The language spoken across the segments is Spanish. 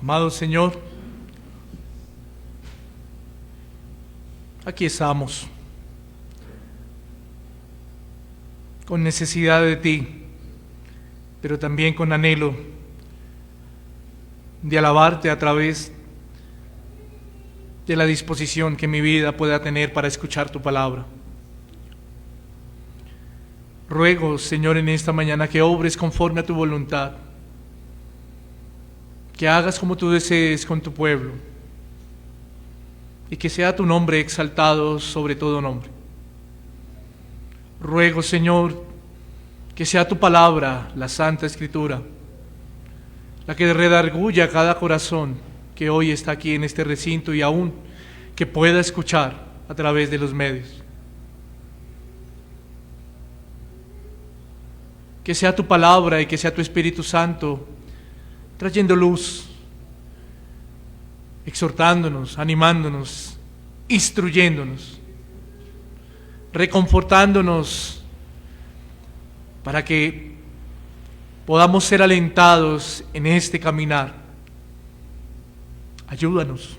Amado Señor, aquí estamos, con necesidad de ti, pero también con anhelo de alabarte a través de la disposición que mi vida pueda tener para escuchar tu palabra. Ruego, Señor, en esta mañana que obres conforme a tu voluntad, que hagas como tú desees con tu pueblo y que sea tu nombre exaltado sobre todo nombre. Ruego, Señor, que sea tu palabra, la Santa Escritura, la que redarguya cada corazón que hoy está aquí en este recinto y aún que pueda escuchar a través de los medios. Que sea tu palabra y que sea tu Espíritu Santo trayendo luz, exhortándonos, animándonos, instruyéndonos, reconfortándonos para que podamos ser alentados en este caminar. Ayúdanos,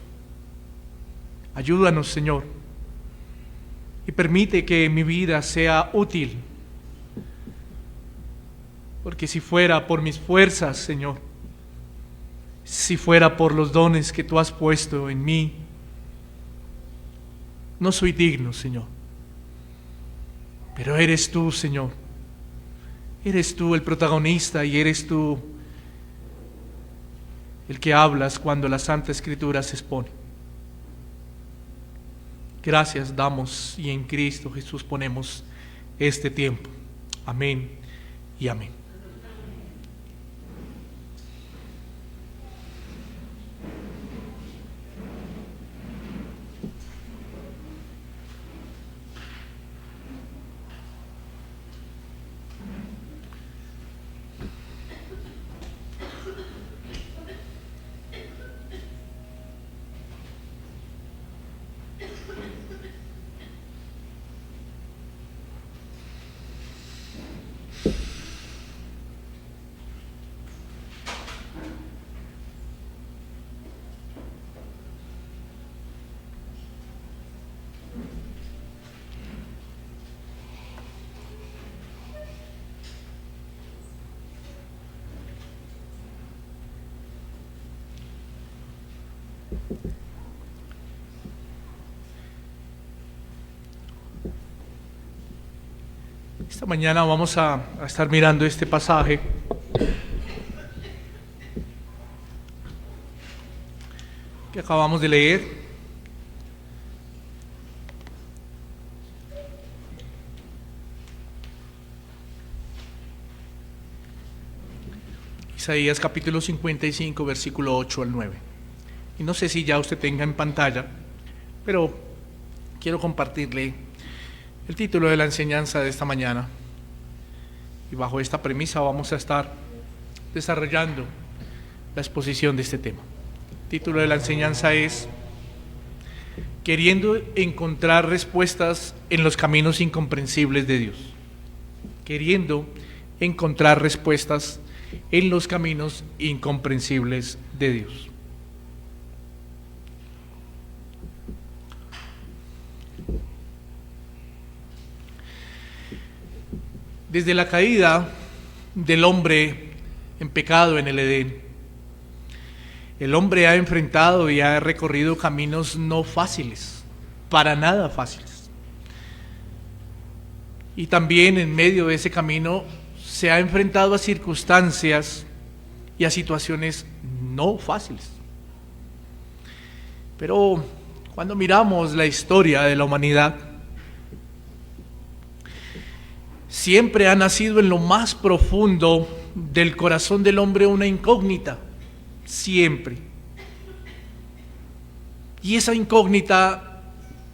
Señor, y permite que mi vida sea útil, porque si fuera por mis fuerzas, Señor, si fuera por los dones que tú has puesto en mí, no soy digno, Señor. Pero eres tú, Señor. Eres tú el protagonista y eres tú el que hablas cuando la Santa Escritura se expone. Gracias damos y en Cristo Jesús ponemos este tiempo. Amén y amén. Esta mañana vamos a estar mirando este pasaje que acabamos de leer. Isaías capítulo 55, versículo 8 al 9. Y no sé si ya usted tenga en pantalla, pero quiero compartirle el título de la enseñanza de esta mañana. Y bajo esta premisa vamos a estar desarrollando la exposición de este tema. El título de la enseñanza es Queriendo encontrar respuestas en los caminos incomprensibles de Dios. Queriendo encontrar respuestas en los caminos incomprensibles de Dios. Desde la caída del hombre en pecado en el Edén, el hombre ha enfrentado y ha recorrido caminos no fáciles, para nada fáciles. Y también en medio de ese camino se ha enfrentado a circunstancias y a situaciones no fáciles. Pero cuando miramos la historia de la humanidad, siempre ha nacido en lo más profundo del corazón del hombre una incógnita, siempre. Y esa incógnita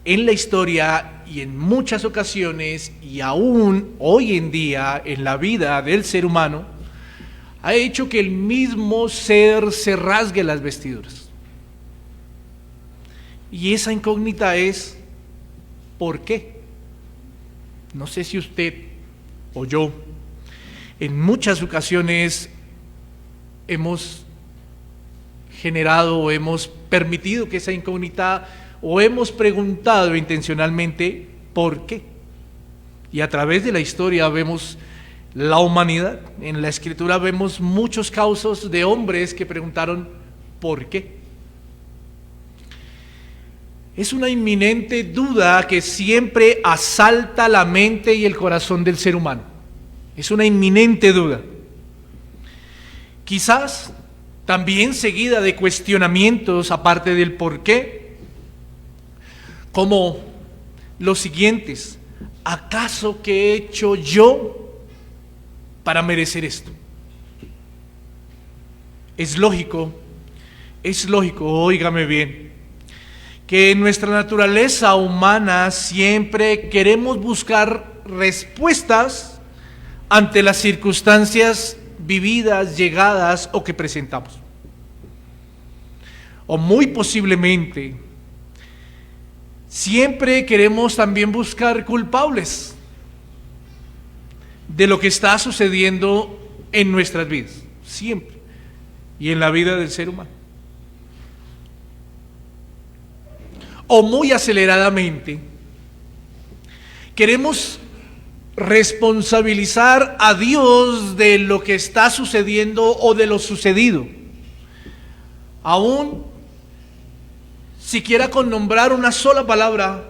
en la historia y en muchas ocasiones y aún hoy en día en la vida del ser humano ha hecho que el mismo ser se rasgue las vestiduras. Y esa incógnita es ¿por qué? No sé si usted o yo en muchas ocasiones hemos generado o hemos permitido que esa incógnita o hemos preguntado intencionalmente ¿por qué? Y a través de la historia vemos la humanidad. En la Escritura vemos muchos casos de hombres que preguntaron ¿por qué? Es una inminente duda que siempre asalta la mente y el corazón del ser humano. Es una inminente duda. Quizás también seguida de cuestionamientos aparte del por qué, como los siguientes: ¿acaso qué he hecho yo para merecer esto? Es lógico, óigame bien, que en nuestra naturaleza humana siempre queremos buscar respuestas ante las circunstancias vividas, llegadas o que presentamos. O muy posiblemente, siempre queremos también buscar culpables de lo que está sucediendo en nuestras vidas, siempre, y en la vida del ser humano. O muy aceleradamente, queremos responsabilizar a Dios de lo que está sucediendo o de lo sucedido, aún siquiera con nombrar una sola palabra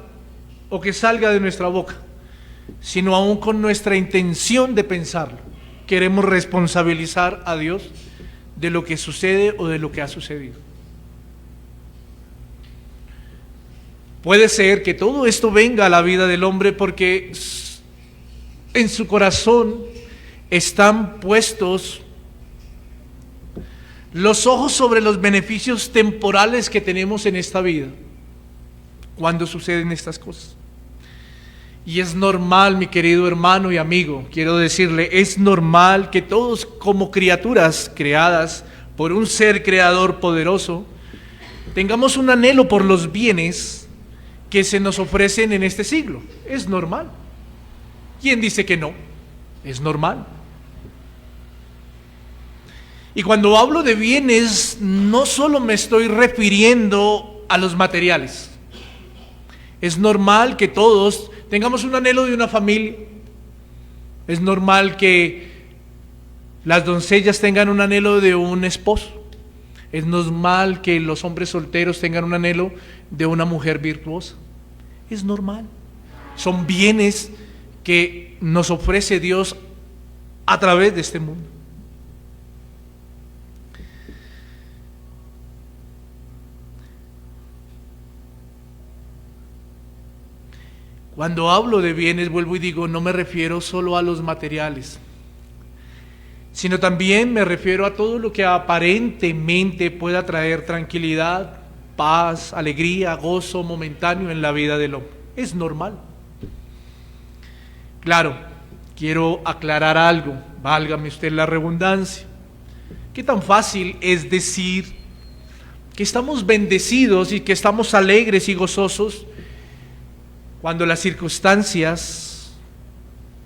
o que salga de nuestra boca, sino aún con nuestra intención de pensarlo. Queremos responsabilizar a Dios de lo que sucede o de lo que ha sucedido. Puede ser que todo esto venga a la vida del hombre porque en su corazón están puestos los ojos sobre los beneficios temporales que tenemos en esta vida cuando suceden estas cosas. Y es normal, mi querido hermano y amigo, quiero decirle, es normal que todos como criaturas creadas por un ser creador poderoso tengamos un anhelo por los bienes que se nos ofrecen en este siglo. Es normal. ¿Quién dice que no? Es normal. Y cuando hablo de bienes, no solo me estoy refiriendo a los materiales. Es normal que todos tengamos un anhelo de una familia. Es normal que las doncellas tengan un anhelo de un esposo. Es normal que los hombres solteros tengan un anhelo de una mujer virtuosa. Es normal. Son bienes que nos ofrece Dios a través de este mundo. Cuando hablo de bienes, vuelvo y digo, no me refiero solo a los materiales, sino también me refiero a todo lo que aparentemente pueda traer tranquilidad, paz, alegría, gozo momentáneo en la vida del hombre. Es normal. Claro, quiero aclarar algo, válgame usted la redundancia. ¿Qué tan fácil es decir que estamos bendecidos y que estamos alegres y gozosos cuando las circunstancias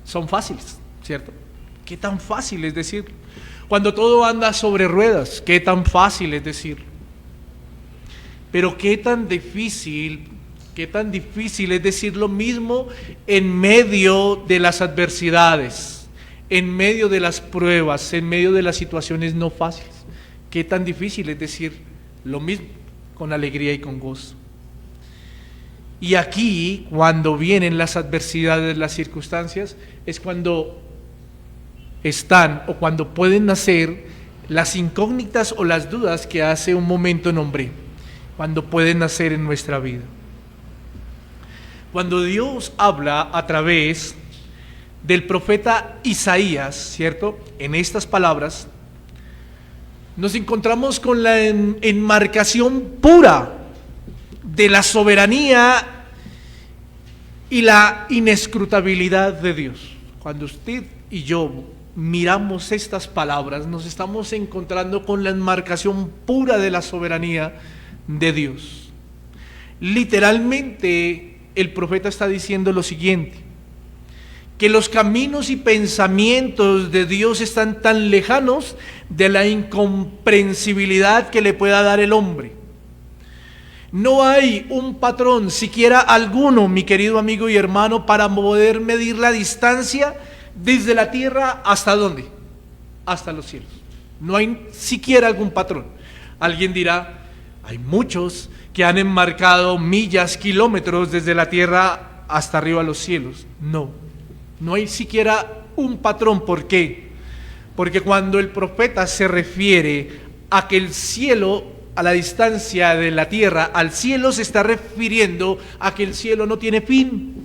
son fáciles, ¿cierto? ¿Qué tan fácil es decirlo? Cuando todo anda sobre ruedas, ¿qué tan fácil es decirlo? Pero qué tan difícil es decir lo mismo en medio de las adversidades, en medio de las pruebas, en medio de las situaciones no fáciles. Qué tan difícil es decir lo mismo con alegría y con gozo. Y aquí, cuando vienen las adversidades, las circunstancias, es cuando están o cuando pueden nacer las incógnitas o las dudas que hace un momento nombré, cuando pueden nacer en nuestra vida. Cuando Dios habla a través del profeta Isaías, ¿cierto? En estas palabras, nos encontramos con la enmarcación pura de la soberanía y la inescrutabilidad de Dios. Cuando usted y yo miramos estas palabras, nos estamos encontrando con la enmarcación pura de la soberanía de Dios. Literalmente, el profeta está diciendo lo siguiente: que los caminos y pensamientos de Dios están tan lejanos de la incomprensibilidad que le pueda dar el hombre. No hay un patrón, siquiera alguno, mi querido amigo y hermano, para poder medir la distancia desde la tierra hasta ¿dónde? Hasta los cielos. No hay siquiera algún patrón. Alguien dirá, hay muchos que han enmarcado millas, kilómetros desde la tierra hasta arriba a los cielos. No hay siquiera un patrón. ¿Por qué? Porque cuando el profeta se refiere a que el cielo, a la distancia de la tierra al cielo, se está refiriendo a que el cielo no tiene fin,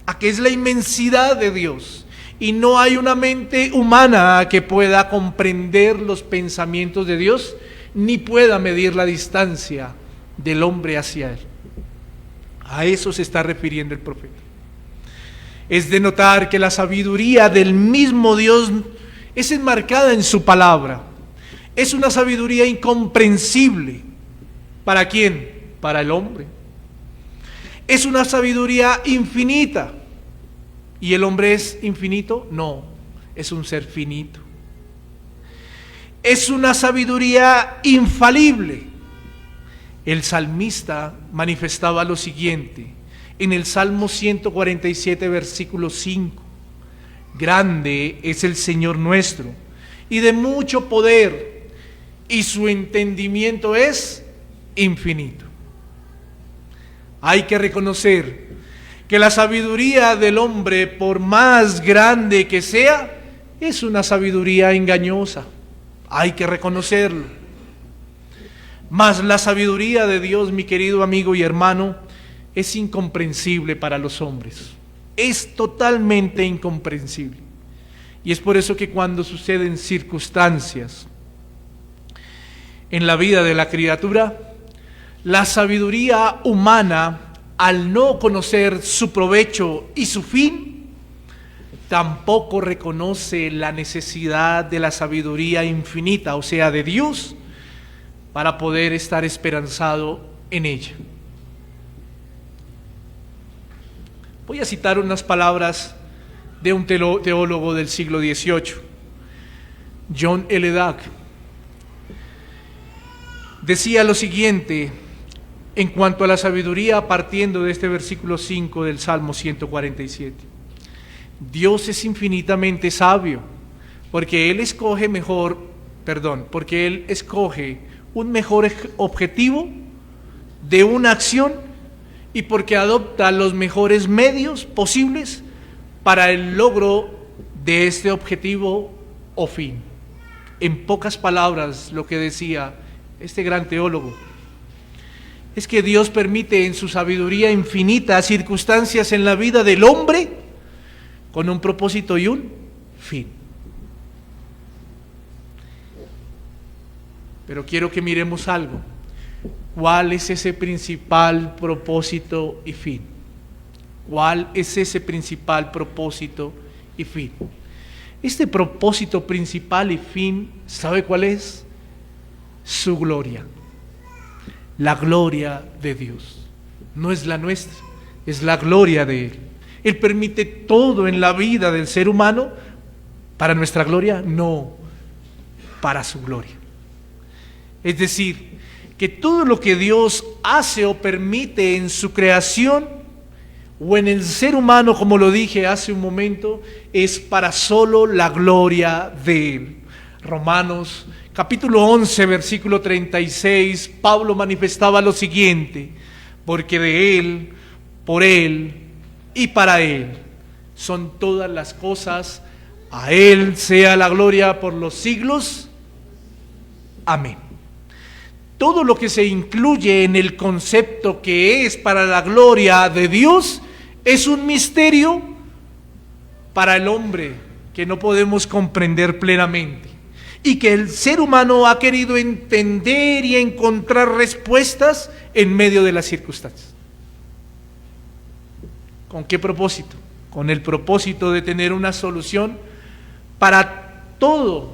a que es la inmensidad de Dios, y no hay una mente humana que pueda comprender los pensamientos de Dios, ni pueda medir la distancia del hombre hacia Él. A eso se está refiriendo el profeta. Es de notar que la sabiduría del mismo Dios es enmarcada en su palabra. Es una sabiduría incomprensible. ¿Para quién? Para el hombre. Es una sabiduría infinita. ¿Y el hombre es infinito? No, es un ser finito. Es una sabiduría infalible. El salmista manifestaba lo siguiente en el Salmo 147, versículo 5. Grande es el Señor nuestro, y de mucho poder, y su entendimiento es infinito. Hay que reconocer que la sabiduría del hombre, por más grande que sea, es una sabiduría engañosa. Hay que reconocerlo. Mas la sabiduría de Dios, mi querido amigo y hermano, es incomprensible para los hombres. Es totalmente incomprensible. Y es por eso que cuando suceden circunstancias en la vida de la criatura, la sabiduría humana, al no conocer su provecho y su fin, tampoco reconoce la necesidad de la sabiduría infinita, o sea, de Dios, para poder estar esperanzado en ella. Voy a citar unas palabras de un teólogo del siglo XVIII, John L. Dagg. Decía lo siguiente en cuanto a la sabiduría, partiendo de este versículo 5 del Salmo 147. Dios es infinitamente sabio, porque Él escoge un mejor objetivo de una acción, y porque adopta los mejores medios posibles para el logro de este objetivo o fin. En pocas palabras, lo que decía este gran teólogo es que Dios permite en su sabiduría infinita circunstancias en la vida del hombre con un propósito y un fin. Pero quiero que miremos algo. ¿Cuál es ese principal propósito y fin? ¿Cuál es ese principal propósito y fin? Este propósito principal y fin, ¿sabe cuál es? Su gloria. La gloria de Dios. No es la nuestra, es la gloria de Él. Él permite todo en la vida del ser humano para nuestra gloria, no, para su gloria. Es decir, que todo lo que Dios hace o permite en su creación o en el ser humano, como lo dije hace un momento, es para solo la gloria de Él. Romanos capítulo 11, versículo 36, Pablo manifestaba lo siguiente: porque de Él, por Él y para Él son todas las cosas, a Él sea la gloria por los siglos. Amén. Todo lo que se incluye en el concepto que es para la gloria de Dios es un misterio para el hombre que no podemos comprender plenamente, y que el ser humano ha querido entender y encontrar respuestas en medio de las circunstancias. ¿Con qué propósito? Con el propósito de tener una solución para todo,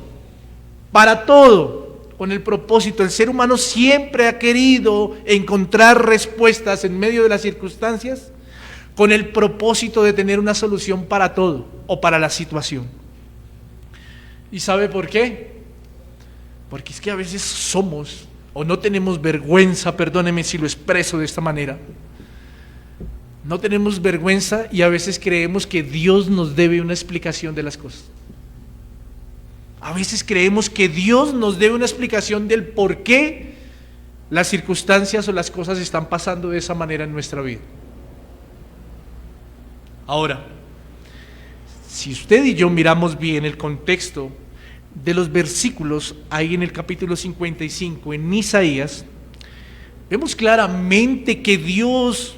con el propósito. El ser humano siempre ha querido encontrar respuestas en medio de las circunstancias con el propósito de tener una solución para todo o para la situación. ¿Y sabe por qué? Porque es que a veces somos o no tenemos vergüenza, perdóneme si lo expreso de esta manera, no tenemos vergüenza y a veces creemos que Dios nos debe una explicación de las cosas. A veces creemos que Dios nos debe una explicación del por qué las circunstancias o las cosas están pasando de esa manera en nuestra vida. Ahora, si usted y yo miramos bien el contexto de los versículos ahí en el capítulo 55 en Isaías, vemos claramente que Dios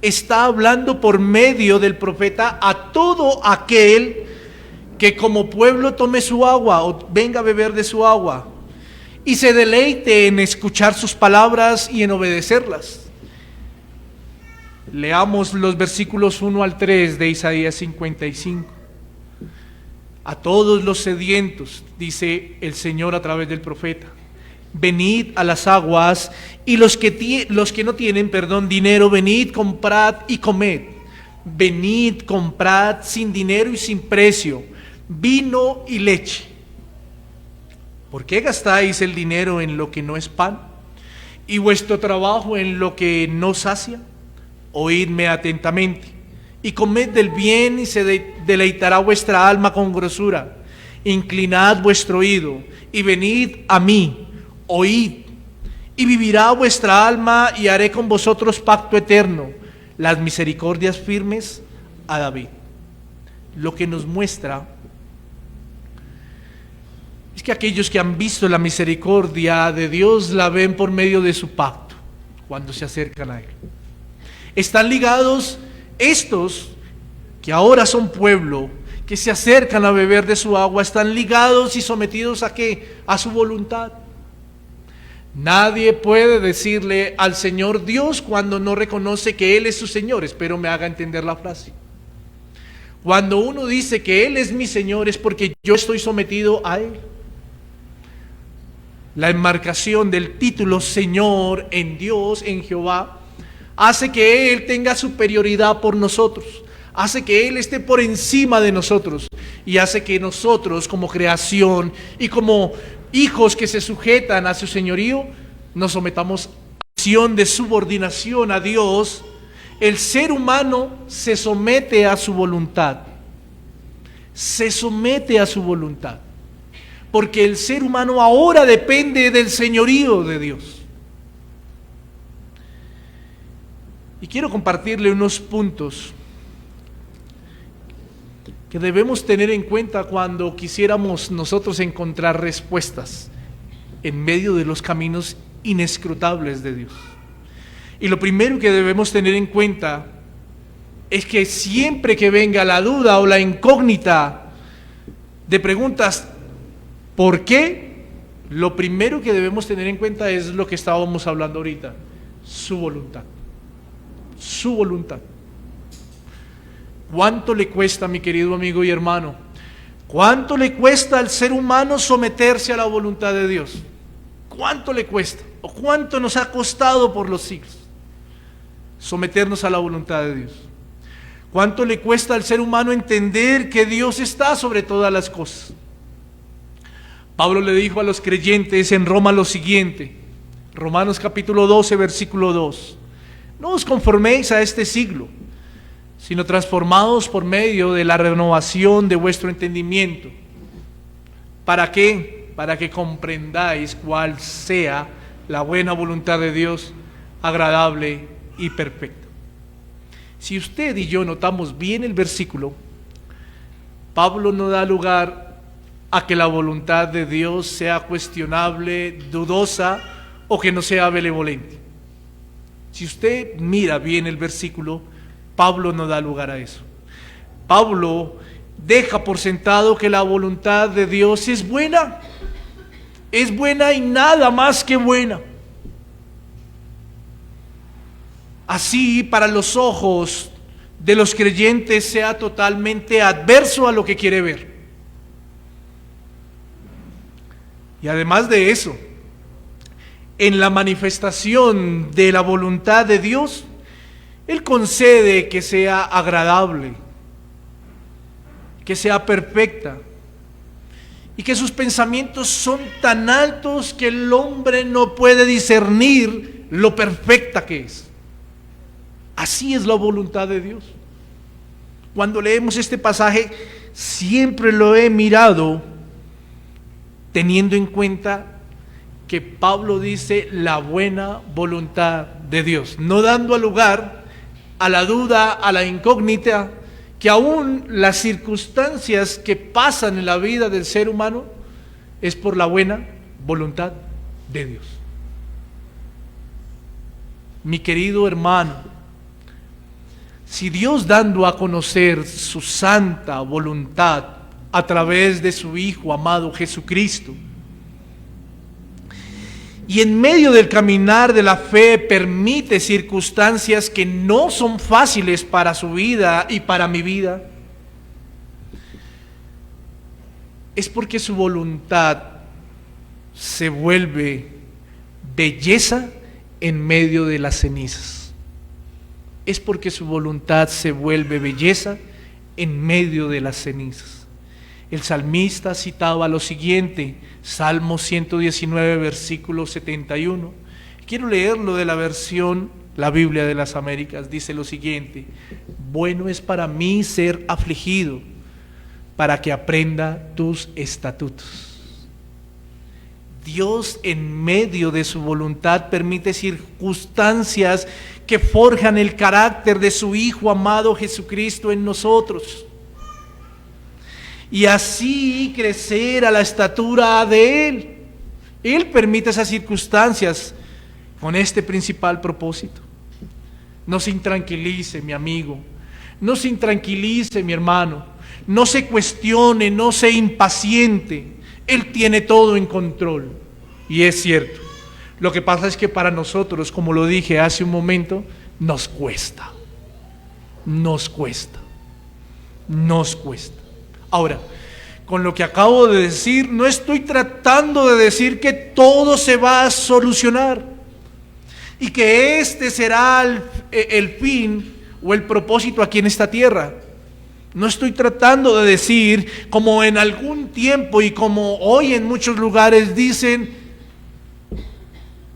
está hablando por medio del profeta a todo aquel que como pueblo tome su agua o venga a beber de su agua y se deleite en escuchar sus palabras y en obedecerlas. Leamos los versículos 1 al 3 de Isaías 55. A todos los sedientos, dice el Señor a través del profeta, venid a las aguas, y los que no tienen, dinero, venid, comprad y comed. Venid, comprad sin dinero y sin precio, vino y leche. ¿Por qué gastáis el dinero en lo que no es pan, y vuestro trabajo en lo que no sacia? Oídme atentamente, y comed del bien, y se deleitará vuestra alma con grosura. Inclinad vuestro oído, y venid a mí, oíd, y vivirá vuestra alma, y haré con vosotros pacto eterno, las misericordias firmes a David. Lo que nos muestra es que aquellos que han visto la misericordia de Dios la ven por medio de su pacto, cuando se acercan a Él. Están ligados estos que ahora son pueblo, que se acercan a beber de su agua, están ligados y sometidos ¿a qué? A su voluntad. Nadie puede decirle al Señor Dios cuando no reconoce que Él es su Señor. Espero me haga entender la frase. Cuando uno dice que Él es mi Señor es porque yo estoy sometido a Él. La enmarcación del título Señor en Dios, en Jehová, hace que Él tenga superioridad por nosotros, hace que Él esté por encima de nosotros y hace que nosotros como creación y como hijos que se sujetan a su señorío, nos sometamos a acción de subordinación a Dios. El ser humano se somete a su voluntad, se somete a su voluntad, porque el ser humano ahora depende del señorío de Dios. Y quiero compartirle unos puntos que debemos tener en cuenta cuando quisiéramos nosotros encontrar respuestas en medio de los caminos inescrutables de Dios. Y lo primero que debemos tener en cuenta es que siempre que venga la duda o la incógnita de preguntas, ¿por qué? Lo primero que debemos tener en cuenta es lo que estábamos hablando ahorita, su voluntad. Su voluntad. ¿Cuánto le cuesta, mi querido amigo y hermano? ¿Cuánto le cuesta al ser humano someterse a la voluntad de Dios? ¿Cuánto le cuesta? ¿O cuánto nos ha costado por los siglos someternos a la voluntad de Dios? ¿Cuánto le cuesta al ser humano entender que Dios está sobre todas las cosas? Pablo le dijo a los creyentes en Roma lo siguiente, Romanos capítulo 12, versículo 2. No os conforméis a este siglo, sino transformados por medio de la renovación de vuestro entendimiento. ¿Para qué? Para que comprendáis cuál sea la buena voluntad de Dios, agradable y perfecta. Si usted y yo notamos bien el versículo, Pablo no da lugar a que la voluntad de Dios sea cuestionable, dudosa o que no sea benevolente. Si usted mira bien el versículo, Pablo no da lugar a eso. Pablo deja por sentado que la voluntad de Dios es buena y nada más que buena. Así, para los ojos de los creyentes sea totalmente adverso a lo que quiere ver. Y además de eso, en la manifestación de la voluntad de Dios, Él concede que sea agradable, que sea perfecta, y que sus pensamientos son tan altos que el hombre no puede discernir lo perfecta que es. Así es la voluntad de Dios. Cuando leemos este pasaje, siempre lo he mirado teniendo en cuenta que Pablo dice la buena voluntad de Dios, no dando lugar a la duda, a la incógnita, que aún las circunstancias que pasan en la vida del ser humano es por la buena voluntad de Dios. Mi querido hermano, si Dios, dando a conocer su santa voluntad a través de su Hijo amado Jesucristo, y en medio del caminar de la fe permite circunstancias que no son fáciles para su vida y para mi vida, es porque su voluntad se vuelve belleza en medio de las cenizas. Es porque su voluntad se vuelve belleza en medio de las cenizas. El salmista citaba lo siguiente, Salmo 119, versículo 71. Quiero leerlo de la versión, la Biblia de las Américas. Dice lo siguiente: bueno es para mí ser afligido, para que aprenda tus estatutos. Dios, en medio de su voluntad, permite circunstancias que forjan el carácter de su Hijo amado Jesucristo en nosotros, y así crecer a la estatura de Él. Él permite esas circunstancias con este principal propósito. No se intranquilice, mi amigo, no se intranquilice, mi hermano, no se cuestione, no se impaciente. Él tiene todo en control, y es cierto. Lo que pasa es que para nosotros, como lo dije hace un momento, nos cuesta. Ahora, con lo que acabo de decir, no estoy tratando de decir que todo se va a solucionar y que este será el fin o el propósito aquí en esta tierra. No estoy tratando de decir, como en algún tiempo y como hoy en muchos lugares dicen,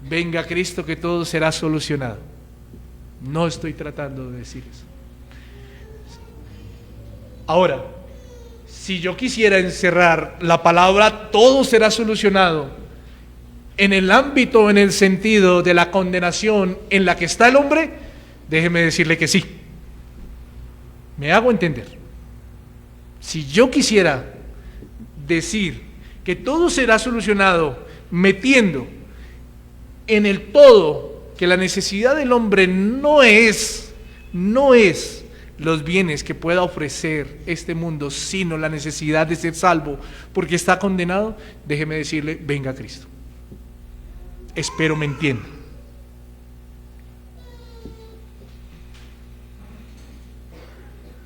venga Cristo que todo será solucionado. No estoy tratando de decir eso. Ahora, si yo quisiera encerrar la palabra todo será solucionado en el ámbito, en el sentido de la condenación en la que está el hombre, déjeme decirle que sí. ¿Me hago entender? Si yo quisiera decir que todo será solucionado metiendo en el todo que la necesidad del hombre no es los bienes que pueda ofrecer este mundo, sino la necesidad de ser salvo porque está condenado, déjeme decirle, venga Cristo. Espero me entienda.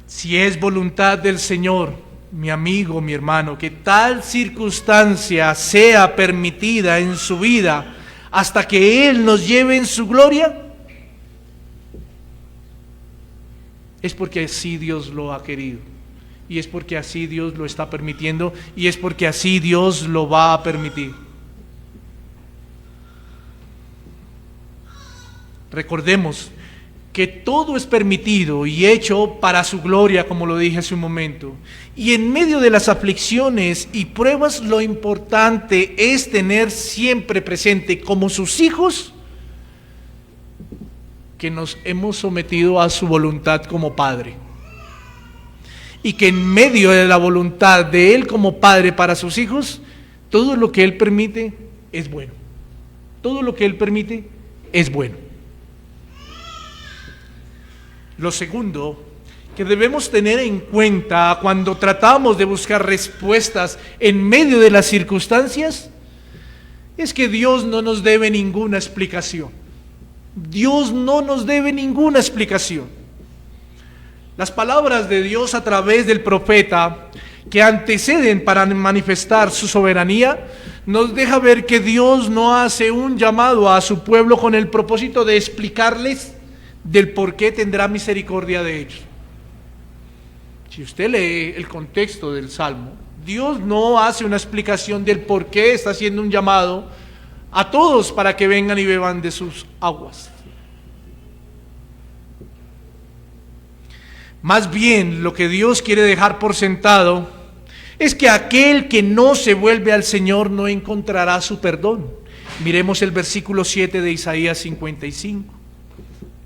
Si es voluntad del Señor, mi amigo, mi hermano, que tal circunstancia sea permitida en su vida hasta que Él nos lleve en su gloria, es porque así Dios lo ha querido, y es porque así Dios lo está permitiendo, y es porque así Dios lo va a permitir. Recordemos que todo es permitido y hecho para su gloria, como lo dije hace un momento. Y en medio de las aflicciones y pruebas, lo importante es tener siempre presente, como sus hijos, que nos hemos sometido a su voluntad como Padre. Y que en medio de la voluntad de Él como Padre para sus hijos, todo lo que Él permite es bueno. Todo lo que Él permite es bueno. Lo segundo que debemos tener en cuenta cuando tratamos de buscar respuestas en medio de las circunstancias es que Dios no nos debe ninguna explicación. Dios no nos debe ninguna explicación. Las palabras de Dios a través del profeta que anteceden para manifestar su soberanía nos deja ver que Dios no hace un llamado a su pueblo con el propósito de explicarles del por qué tendrá misericordia de ellos. Si usted lee el contexto del Salmo, Dios no hace una explicación del por qué está haciendo un llamado a todos para que vengan y beban de sus aguas. Más bien, lo que Dios quiere dejar por sentado es que aquel que no se vuelve al Señor no encontrará su perdón. Miremos el versículo 7 de Isaías 55.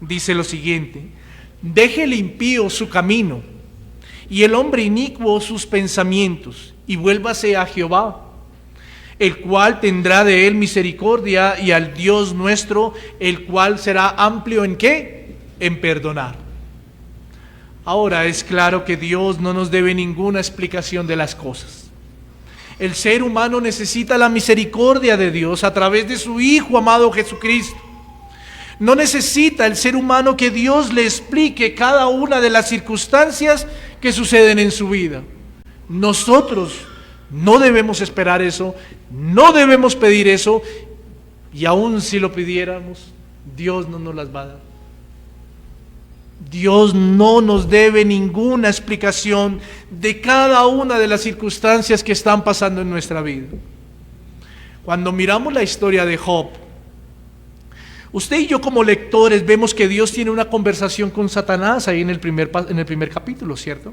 Dice lo siguiente: deje el impío su camino y el hombre inicuo sus pensamientos, y vuélvase a Jehová, el cual tendrá de él misericordia, y al Dios nuestro, el cual será amplio ¿en qué? En perdonar. Ahora es claro que Dios no nos debe ninguna explicación de las cosas. El ser humano necesita la misericordia de Dios a través de su Hijo amado Jesucristo. No necesita el ser humano que Dios le explique cada una de las circunstancias que suceden en su vida. Nosotros no debemos esperar eso, no debemos pedir eso, y aun si lo pidiéramos, Dios no nos las va a dar. Dios no nos debe ninguna explicación de cada una de las circunstancias que están pasando en nuestra vida. Cuando miramos la historia de Job, usted y yo como lectores vemos que Dios tiene una conversación con Satanás ahí en el primer capítulo, ¿cierto?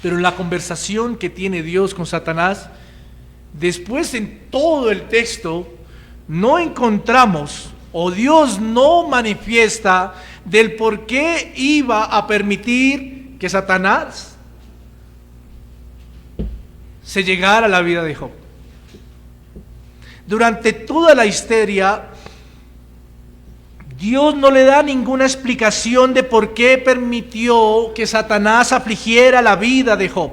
Pero en la conversación que tiene Dios con Satanás, después en todo el texto no encontramos, o Dios no manifiesta del por qué iba a permitir que Satanás se llegara a la vida de Job. Durante toda la historia, Dios no le da ninguna explicación de por qué permitió que Satanás afligiera la vida de Job.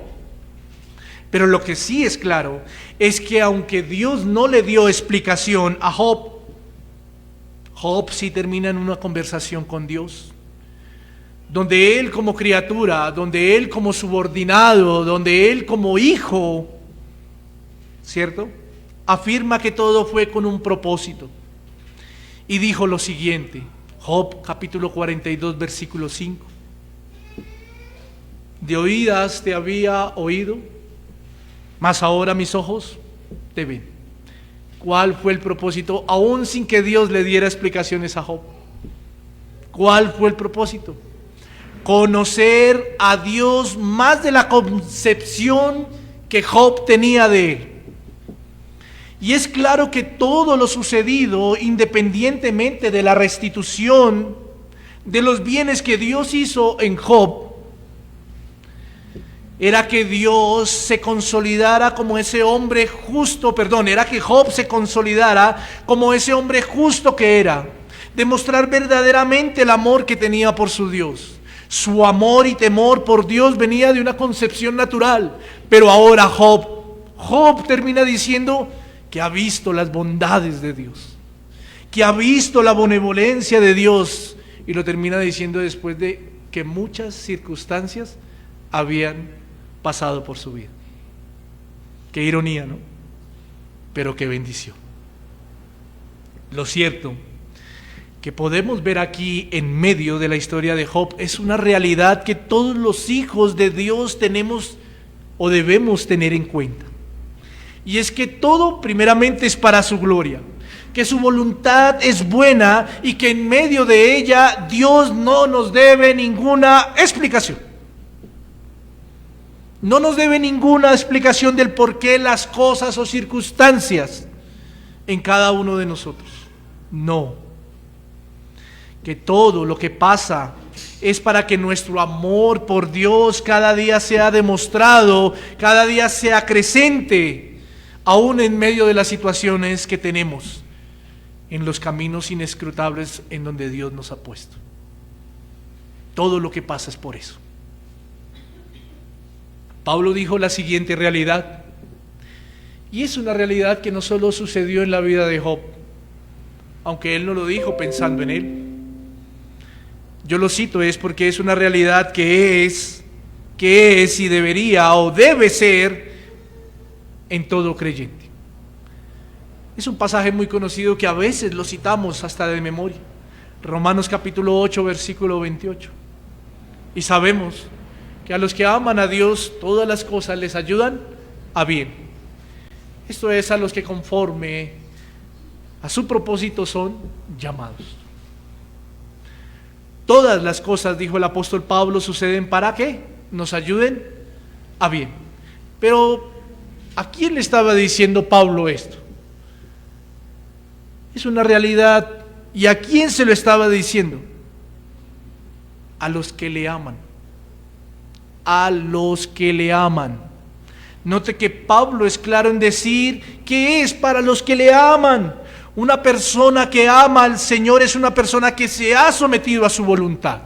Pero lo que sí es claro es que aunque Dios no le dio explicación a Job, Job sí termina en una conversación con Dios, donde él como criatura, donde él como subordinado, donde él como hijo, ¿cierto?, afirma que todo fue con un propósito. Y dijo lo siguiente, Job capítulo 42 versículo 5: de oídas te había oído, mas ahora mis ojos te ven. ¿Cuál fue el propósito? Aún sin que Dios le diera explicaciones a Job. ¿Cuál fue el propósito? Conocer a Dios más de la concepción que Job tenía de él. Y es claro que todo lo sucedido, independientemente de la restitución de los bienes que Dios hizo en Job, era que Dios se consolidara como ese hombre justo, era que Job se consolidara como ese hombre justo que era, demostrar verdaderamente el amor que tenía por su Dios. Su amor y temor por Dios venía de una concepción natural, pero ahora Job termina diciendo que ha visto las bondades de Dios, que ha visto la benevolencia de Dios, y lo termina diciendo después de que muchas circunstancias habían pasado por su vida. Qué ironía, ¿no? Pero qué bendición. Lo cierto que podemos ver aquí en medio de la historia de Job es una realidad que todos los hijos de Dios tenemos o debemos tener en cuenta. Y es que todo primeramente es para su gloria, que su voluntad es buena y que en medio de ella Dios no nos debe ninguna explicación. No nos debe ninguna explicación del por qué las cosas o circunstancias en cada uno de nosotros. No. Que todo lo que pasa es para que nuestro amor por Dios cada día sea demostrado, cada día sea creciente, aún en medio de las situaciones que tenemos, en los caminos inescrutables en donde Dios nos ha puesto. Todo lo que pasa es por eso. Pablo dijo la siguiente realidad, y es una realidad que no solo sucedió en la vida de Job, aunque él no lo dijo pensando en él. Yo lo cito es porque es una realidad que es y debería o debe ser en todo creyente. Es un pasaje muy conocido que a veces lo citamos hasta de memoria. Romanos capítulo 8, versículo 28. Y sabemos que a los que aman a Dios, todas las cosas les ayudan a bien. Esto es, a los que conforme a su propósito son llamados. Todas las cosas, dijo el apóstol Pablo, suceden para que nos ayuden a bien. Pero, ¿a quién le estaba diciendo Pablo esto? Es una realidad. ¿Y a quién se lo estaba diciendo? A los que le aman. A los que le aman. Note que Pablo es claro en decir que es para los que le aman. Una persona que ama al Señor es una persona que se ha sometido a su voluntad.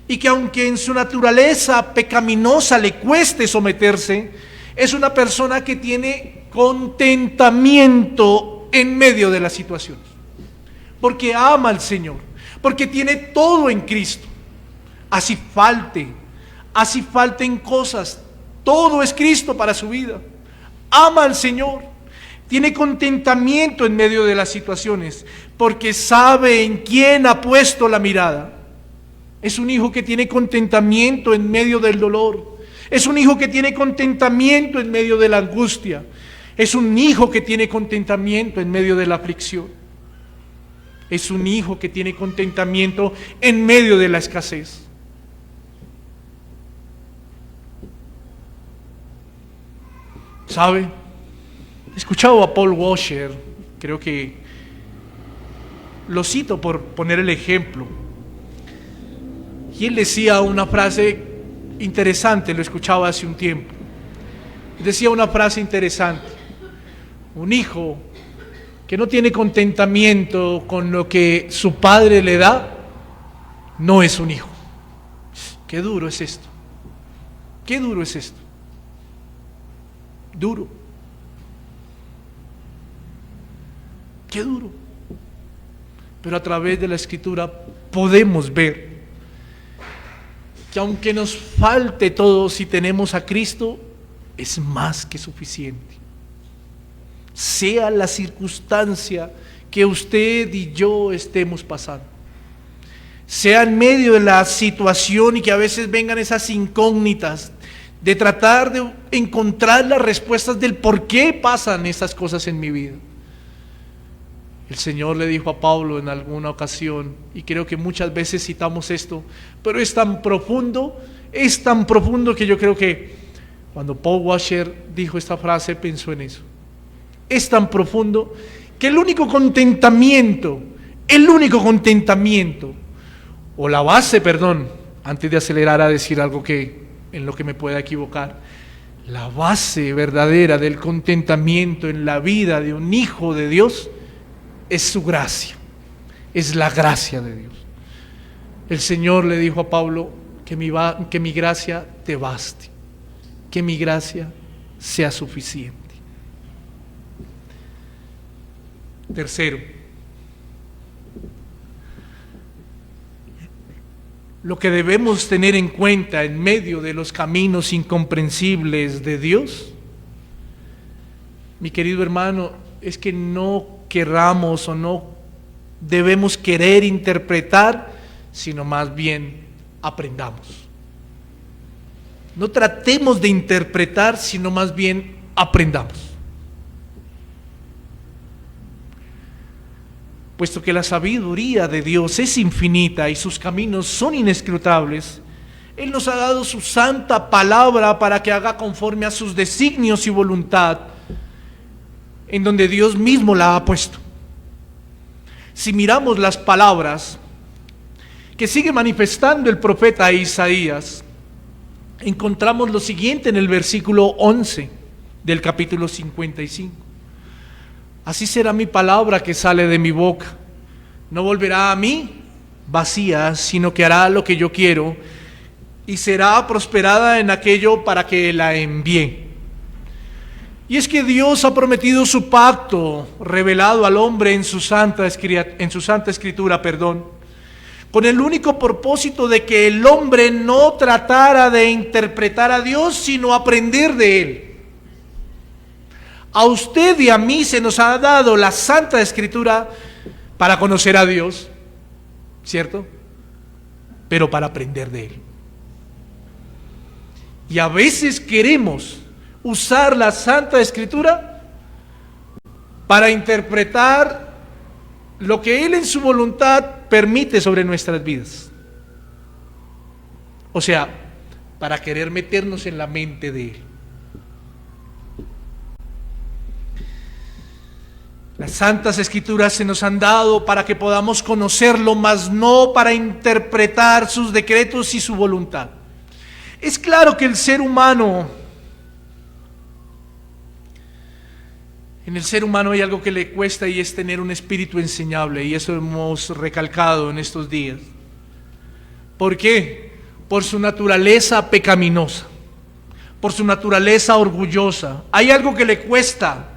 Y que aunque en su naturaleza pecaminosa le cueste someterse, es una persona que tiene contentamiento en medio de las situaciones. Porque ama al Señor, porque tiene todo en Cristo. Así falten cosas, todo es Cristo para su vida. Ama al Señor, tiene contentamiento en medio de las situaciones, porque sabe en quién ha puesto la mirada. Es un hijo que tiene contentamiento en medio del dolor. Es un hijo que tiene contentamiento en medio de la angustia. Es un hijo que tiene contentamiento en medio de la aflicción. Es un hijo que tiene contentamiento en medio de la escasez. ¿Sabe? He escuchado a Paul Washer, creo que lo cito por poner el ejemplo. Y él decía una frase interesante, lo escuchaba hace un tiempo. Decía una frase interesante: un hijo que no tiene contentamiento con lo que su padre le da, no es un hijo. Qué duro es esto. Qué duro es esto. Duro. Qué duro. Pero a través de la Escritura podemos ver que aunque nos falte todo, si tenemos a Cristo, es más que suficiente. Sea la circunstancia que usted y yo estemos pasando, sea en medio de la situación y que a veces vengan esas incógnitas de tratar de encontrar las respuestas del por qué pasan estas cosas en mi vida. El Señor le dijo a Pablo en alguna ocasión, y creo que muchas veces citamos esto, pero es tan profundo que yo creo que cuando Paul Washer dijo esta frase pensó en eso. Es tan profundo que el único contentamiento, o la base, antes de acelerar a decir algo en lo que me pueda equivocar, la base verdadera del contentamiento en la vida de un hijo de Dios es su gracia, es la gracia de Dios. El Señor le dijo a Pablo que mi gracia te baste, que mi gracia sea suficiente. Tercero, lo que debemos tener en cuenta en medio de los caminos incomprensibles de Dios, mi querido hermano, es que no querramos o no debemos querer interpretar, sino más bien aprendamos. No tratemos de interpretar, sino más bien aprendamos. Puesto que la sabiduría de Dios es infinita y sus caminos son inescrutables, Él nos ha dado su santa palabra para que haga conforme a sus designios y voluntad, en donde Dios mismo la ha puesto. Si miramos las palabras que sigue manifestando el profeta Isaías, encontramos lo siguiente en el versículo 11 del capítulo 55. Así será mi palabra que sale de mi boca. No volverá a mí vacía, sino que hará lo que yo quiero y será prosperada en aquello para que la envíe. Y es que Dios ha prometido su pacto revelado al hombre en su santa escritura, con el único propósito de que el hombre no tratara de interpretar a Dios, sino aprender de Él. A usted y a mí se nos ha dado la Santa Escritura para conocer a Dios, ¿cierto? Pero para aprender de Él. Y a veces queremos usar la Santa Escritura para interpretar lo que Él en su voluntad permite sobre nuestras vidas. O sea, para querer meternos en la mente de Él. Las Santas Escrituras se nos han dado para que podamos conocerlo, mas no para interpretar sus decretos y su voluntad. Es claro que el ser humano, en el ser humano hay algo que le cuesta y es tener un espíritu enseñable, y eso hemos recalcado en estos días. ¿Por qué? Por su naturaleza pecaminosa, por su naturaleza orgullosa. Hay algo que le cuesta.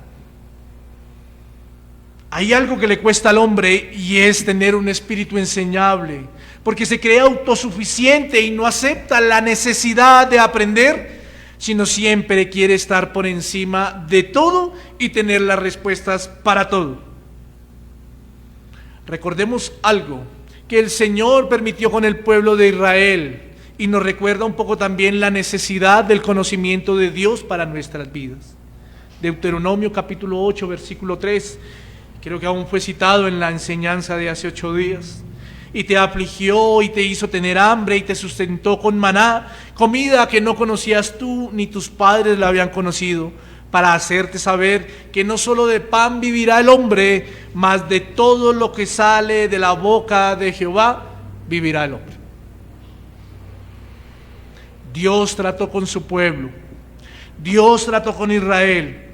Hay algo que le cuesta al hombre y es tener un espíritu enseñable, porque se cree autosuficiente y no acepta la necesidad de aprender, sino siempre quiere estar por encima de todo y tener las respuestas para todo. Recordemos algo que el Señor permitió con el pueblo de Israel y nos recuerda un poco también la necesidad del conocimiento de Dios para nuestras vidas. Deuteronomio capítulo 8, versículo 3. Creo que aún fue citado en la enseñanza de hace 8 días. Y te afligió y te hizo tener hambre y te sustentó con maná, comida que no conocías tú ni tus padres la habían conocido, para hacerte saber que no solo de pan vivirá el hombre, mas de todo lo que sale de la boca de Jehová vivirá el hombre. Dios trató con su pueblo, Dios trató con Israel,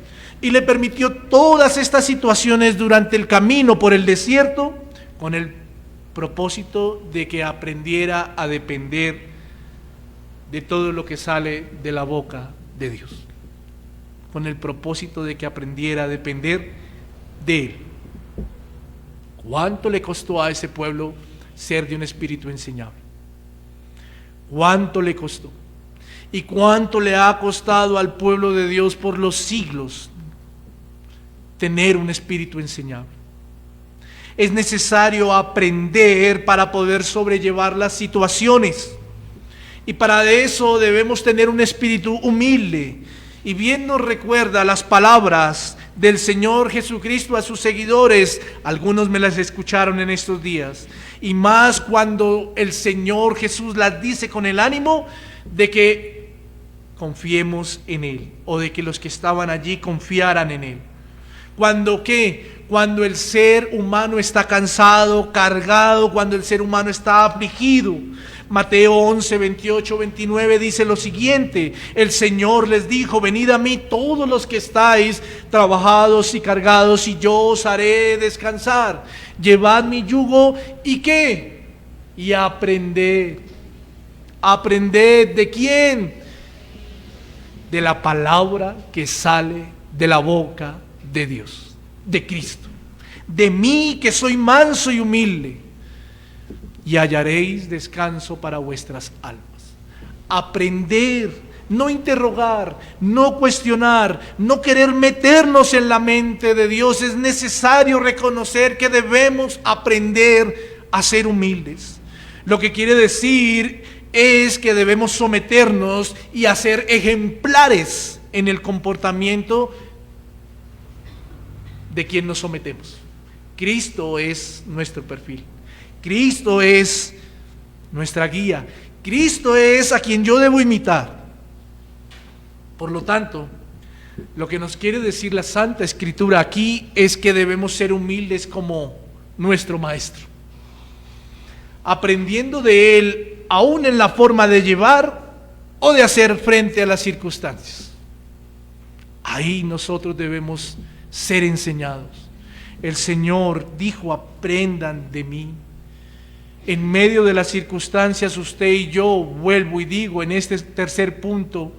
y le permitió todas estas situaciones durante el camino por el desierto con el propósito de que aprendiera a depender de todo lo que sale de la boca de Dios. Con el propósito de que aprendiera a depender de Él. ¿Cuánto le costó a ese pueblo ser de un espíritu enseñable? ¿Cuánto le costó? ¿Y cuánto le ha costado al pueblo de Dios por los siglos tener un espíritu enseñable? Es necesario aprender para poder sobrellevar las situaciones, y para eso debemos tener un espíritu humilde. Y bien nos recuerda las palabras del Señor Jesucristo a sus seguidores. Algunos me las escucharon en estos días, y más cuando el Señor Jesús las dice con el ánimo de que confiemos en Él, o de que los que estaban allí confiaran en Él. Cuando ¿qué? Cuando el ser humano está cansado, cargado, cuando el ser humano está afligido. Mateo 11, 28, 29 dice lo siguiente: el Señor les dijo: venid a mí todos los que estáis trabajados y cargados, y yo os haré descansar. Llevad mi yugo y ¿qué? Y aprended. ¿Aprended de quién? De la palabra que sale de la boca de Dios, de Cristo. De mí, que soy manso y humilde, y hallaréis descanso para vuestras almas. Aprender, no interrogar, no cuestionar, no querer meternos en la mente de Dios. Es necesario reconocer que debemos aprender a ser humildes. Lo que quiere decir es que debemos someternos y a ser ejemplares en el comportamiento de quien nos sometemos. Cristo es nuestro perfil. Cristo es nuestra guía. Cristo es a quien yo debo imitar. Por lo tanto, lo que nos quiere decir la Santa Escritura aquí es que debemos ser humildes como nuestro Maestro, aprendiendo de Él aún en la forma de llevar o de hacer frente a las circunstancias. Ahí nosotros debemos ser enseñados. El Señor dijo: aprendan de mí. En medio de las circunstancias, usted y yo, vuelvo y digo en este tercer punto,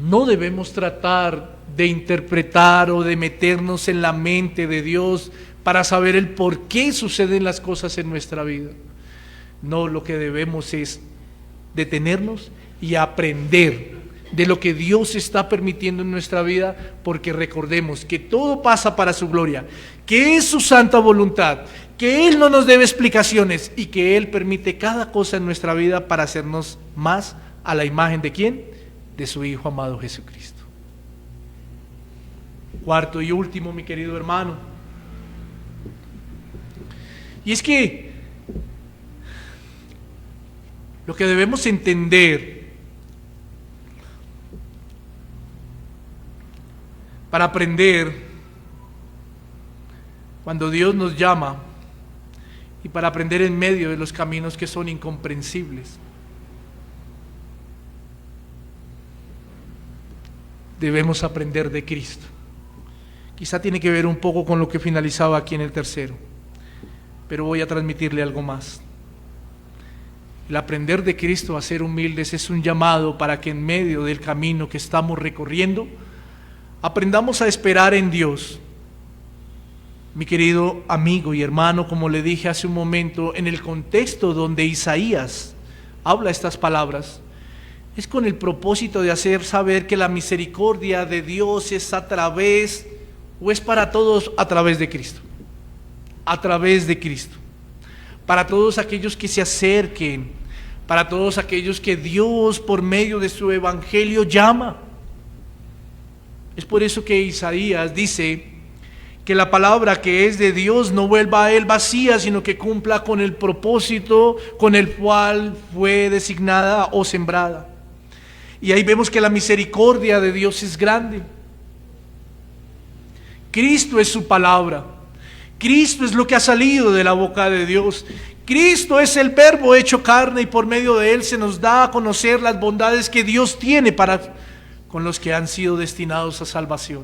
no debemos tratar de interpretar o de meternos en la mente de Dios para saber el por qué suceden las cosas en nuestra vida. No, lo que debemos es detenernos y aprender de lo que Dios está permitiendo en nuestra vida, porque recordemos que todo pasa para su gloria, que es su santa voluntad, que Él no nos debe explicaciones y que Él permite cada cosa en nuestra vida para hacernos más a la imagen ¿de quién? De su Hijo amado Jesucristo. Cuarto y último, mi querido hermano, y es que lo que debemos entender para aprender cuando Dios nos llama y para aprender en medio de los caminos que son incomprensibles, debemos aprender de Cristo. Quizá tiene que ver un poco con lo que finalizaba aquí en el tercero, pero voy a transmitirle algo más. El aprender de Cristo a ser humildes es un llamado para que en medio del camino que estamos recorriendo aprendamos a esperar en Dios. Mi querido amigo y hermano, como le dije hace un momento, en el contexto donde Isaías habla estas palabras, es con el propósito de hacer saber que la misericordia de Dios es a través, o es para todos a través de Cristo. A través de Cristo. Para todos aquellos que se acerquen, para todos aquellos que Dios por medio de su evangelio llama. Es por eso que Isaías dice que la palabra que es de Dios no vuelva a Él vacía, sino que cumpla con el propósito con el cual fue designada o sembrada. Y ahí vemos que la misericordia de Dios es grande. Cristo es su palabra. Cristo es lo que ha salido de la boca de Dios. Cristo es el verbo hecho carne y por medio de Él se nos da a conocer las bondades que Dios tiene para con los que han sido destinados a salvación.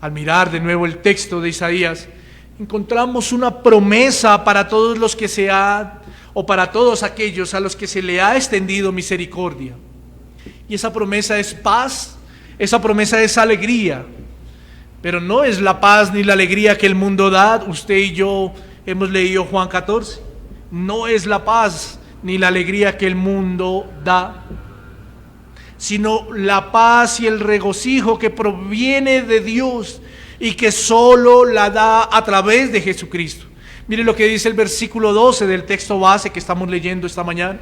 Al mirar de nuevo el texto de Isaías, encontramos una promesa para todos los que se ha, o para todos aquellos a los que se le ha extendido misericordia. Y esa promesa es paz, esa promesa es alegría, pero no es la paz ni la alegría que el mundo da. Usted y yo hemos leído Juan 14. No es la paz ni la alegría que el mundo da, sino la paz y el regocijo que proviene de Dios y que solo la da a través de Jesucristo. Mire lo que dice el versículo 12 del texto base que estamos leyendo esta mañana.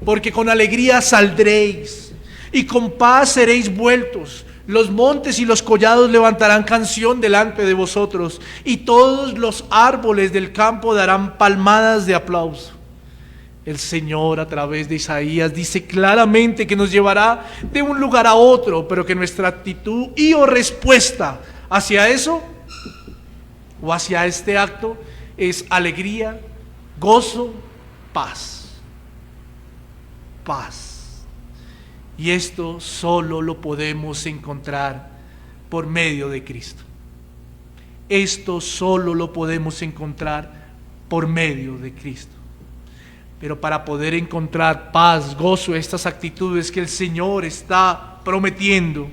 Porque con alegría saldréis y con paz seréis vueltos. Los montes y los collados levantarán canción delante de vosotros y todos los árboles del campo darán palmadas de aplauso. El Señor a través de Isaías dice claramente que nos llevará de un lugar a otro, pero que nuestra actitud y o respuesta hacia eso o hacia este acto es alegría, gozo, paz. Paz. Y esto solo lo podemos encontrar por medio de Cristo. Esto solo lo podemos encontrar por medio de Cristo. Pero para poder encontrar paz, gozo, estas actitudes que el Señor está prometiendo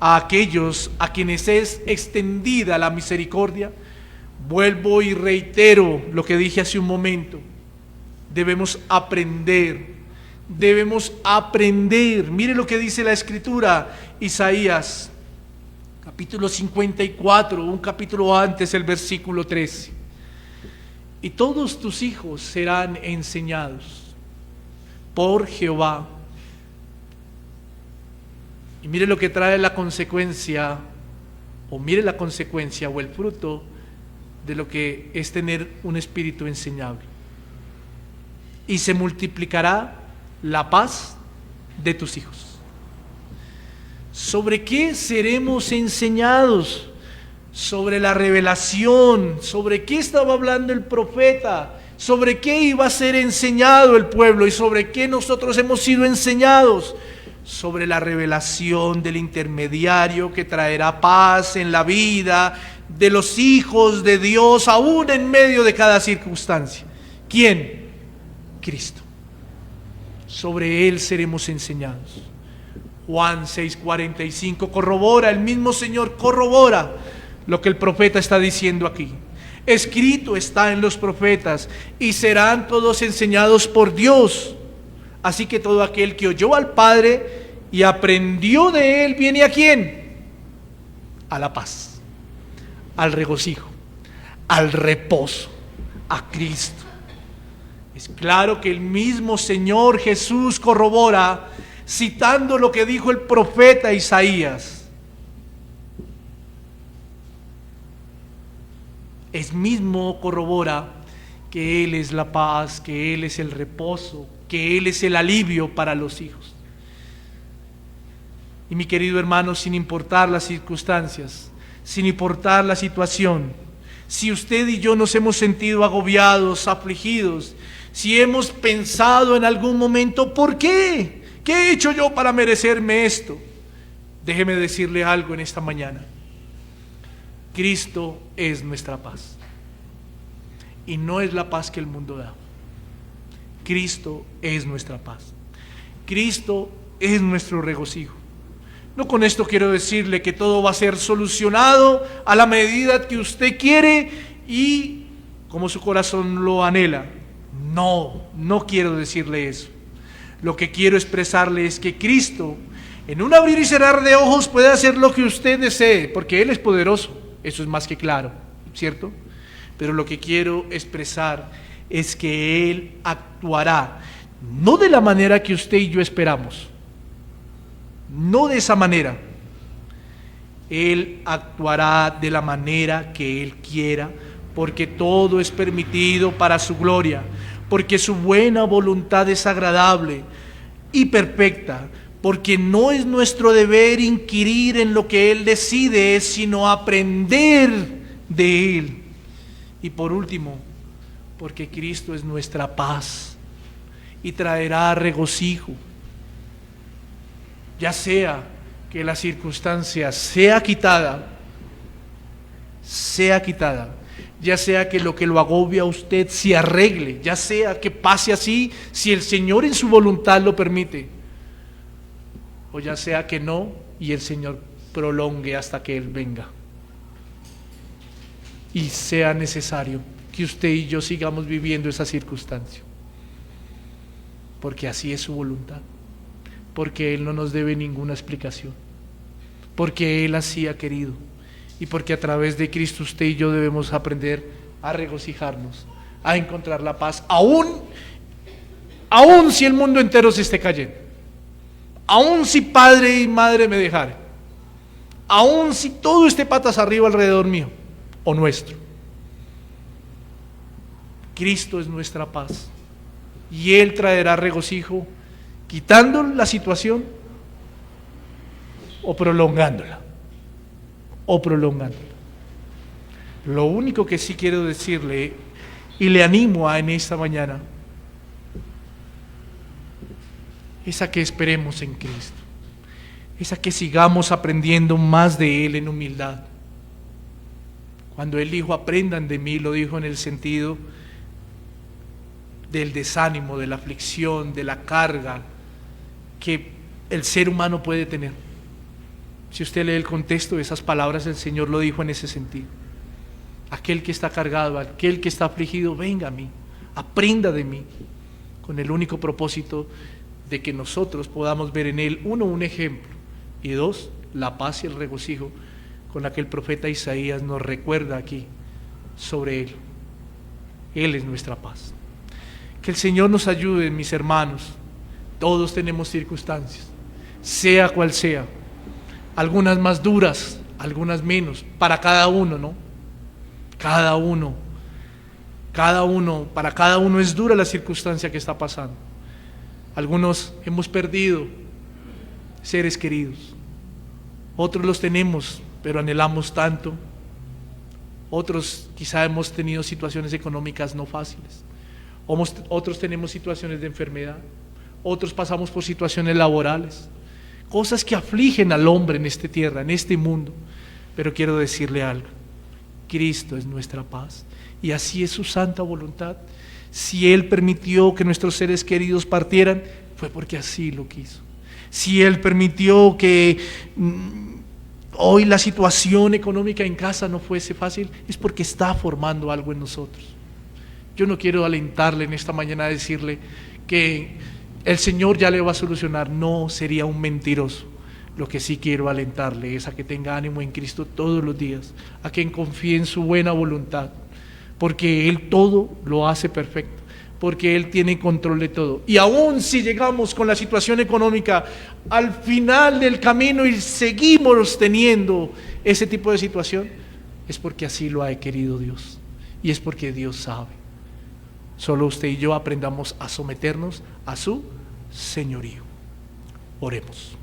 a aquellos a quienes es extendida la misericordia, vuelvo y reitero lo que dije hace un momento. Debemos aprender. Mire lo que dice la Escritura, Isaías, capítulo 54, un capítulo antes, el versículo 13. Y todos tus hijos serán enseñados por Jehová. Y mire lo que trae la consecuencia, o mire la consecuencia o el fruto de lo que es tener un espíritu enseñable. Y se multiplicará la paz de tus hijos. ¿Sobre qué seremos enseñados? Sobre la revelación. ¿Sobre qué estaba hablando el profeta? ¿Sobre qué iba a ser enseñado el pueblo? ¿Y sobre qué nosotros hemos sido enseñados? Sobre la revelación del intermediario que traerá paz en la vida de los hijos de Dios, aún en medio de cada circunstancia. ¿Quién? Cristo. Sobre Él seremos enseñados. Juan 6:45 corrobora, el mismo Señor corrobora lo que el profeta está diciendo aquí. Escrito está en los profetas, y serán todos enseñados por Dios. Así que todo aquel que oyó al Padre y aprendió de Él, ¿viene a quién? A la paz, al regocijo, al reposo, a Cristo. Es claro que el mismo Señor Jesús corrobora, citando lo que dijo el profeta Isaías. Es mismo corrobora que Él es la paz, que Él es el reposo, que Él es el alivio para los hijos. Y mi querido hermano, sin importar las circunstancias, sin importar la situación, si usted y yo nos hemos sentido agobiados, afligidos, si hemos pensado en algún momento, ¿por qué? ¿Qué he hecho yo para merecerme esto? Déjeme decirle algo en esta mañana. Cristo es nuestra paz. Y no es la paz que el mundo da. Cristo es nuestra paz. Cristo es nuestro regocijo. No con esto quiero decirle que todo va a ser solucionado a la medida que usted quiere y como su corazón lo anhela. No quiero decirle eso. Lo que quiero expresarle es que Cristo, en un abrir y cerrar de ojos, puede hacer lo que usted desee, porque Él es poderoso. Eso es más que claro, ¿cierto? Pero lo que quiero expresar es que Él actuará, no de la manera que usted y yo esperamos, no de esa manera. Él actuará de la manera que Él quiera, porque todo es permitido para su gloria, porque su buena voluntad es agradable y perfecta, porque no es nuestro deber inquirir en lo que Él decide, sino aprender de Él. Y por último, porque Cristo es nuestra paz y traerá regocijo, ya sea que la circunstancia sea quitada, ya sea que lo agobia a usted se arregle, ya sea que pase así, si el Señor en su voluntad lo permite, o ya sea que no, y el Señor prolongue hasta que Él venga. Y sea necesario que usted y yo sigamos viviendo esa circunstancia, porque así es su voluntad, porque Él no nos debe ninguna explicación, porque Él así ha querido, y porque a través de Cristo usted y yo debemos aprender a regocijarnos, a encontrar la paz, aún si el mundo entero se esté cayendo, aún si padre y madre me dejaren, aún si todo esté patas arriba alrededor mío o nuestro. Cristo es nuestra paz y Él traerá regocijo, quitando la situación o prolongándola. Lo único que sí quiero decirle y le animo en esta mañana es a que esperemos en Cristo, es a que sigamos aprendiendo más de Él en humildad. Cuando Él dijo aprendan de mí, lo dijo en el sentido del desánimo, de la aflicción, de la carga que el ser humano puede tener. Si usted lee el contexto de esas palabras, el Señor lo dijo en ese sentido. Aquel que está cargado, aquel que está afligido, venga a mí, aprenda de mí, con el único propósito de que nosotros podamos ver en Él, uno, un ejemplo, y dos, la paz y el regocijo con la que el profeta Isaías nos recuerda aquí sobre Él. Él es nuestra paz. Que el Señor nos ayude, mis hermanos. Todos tenemos circunstancias, sea cual sea, algunas más duras, algunas menos, para cada uno, ¿no? Para cada uno es dura la circunstancia que está pasando. Algunos hemos perdido seres queridos, otros los tenemos, pero anhelamos tanto. Otros quizá hemos tenido situaciones económicas no fáciles, otros tenemos situaciones de enfermedad, otros pasamos por situaciones laborales, cosas que afligen al hombre en esta tierra, en este mundo. Pero quiero decirle algo: Cristo es nuestra paz y así es su santa voluntad. Si Él permitió que nuestros seres queridos partieran, fue porque así lo quiso. Si Él permitió que hoy la situación económica en casa no fuese fácil, es porque está formando algo en nosotros. Yo no quiero alentarle en esta mañana a decirle que el Señor ya le va a solucionar. No sería un mentiroso. Lo que sí quiero alentarle es a que tenga ánimo en Cristo todos los días, a que confíe en su buena voluntad, porque Él todo lo hace perfecto, porque Él tiene control de todo. Y aún si llegamos con la situación económica al final del camino y seguimos teniendo ese tipo de situación, es porque así lo ha querido Dios, y es porque Dios sabe. Solo usted y yo aprendamos a someternos a su señorío. Oremos.